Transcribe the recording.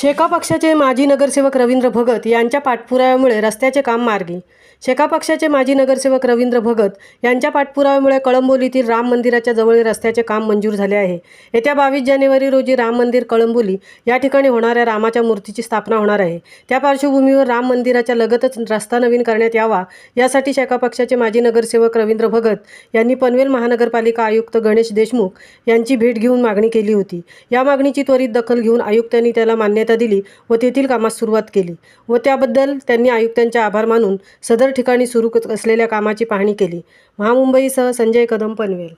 शेका पक्षाचे माजी नगरसेवक रवींद्र भगत यांच्या पाठपुराव्यामुळे रस्त्याचे काम मार्गी। शेका पक्षाचे माजी नगरसेवक रवींद्र भगत यांच्या पाठपुराव्यामुळे कळंबोलीतील राम मंदिराच्या जवळील रस्त्याचे काम मंजूर झाले आहे। येत्या 22 जानेवारी रोजी राम मंदिर कळंबोली या ठिकाणी होणाऱ्या रामाच्या मूर्तीची स्थापना होणार आहे। त्या पार्श्वभूमीवर राम मंदिराच्या लगतच रस्ता नवीन करण्यात यावा यासाठी शेका पक्षाचे माजी नगरसेवक रवींद्र भगत यांनी पनवेल महानगरपालिका आयुक्त गणेश देशमुख यांची भेट घेऊन मागणी केली होती। या मागणीची त्वरित दखल घेऊन आयुक्तांनी त्याला मान्यता दिली व तेथील कामास सुरुवात केली व त्याबद्दल त्यांनी आयुक्तांचे आभार मानून सदर ठिकाणी सुरू असलेल्या कामाची पाहणी केली। महामुंबईसह संजय कदम, पनवेल।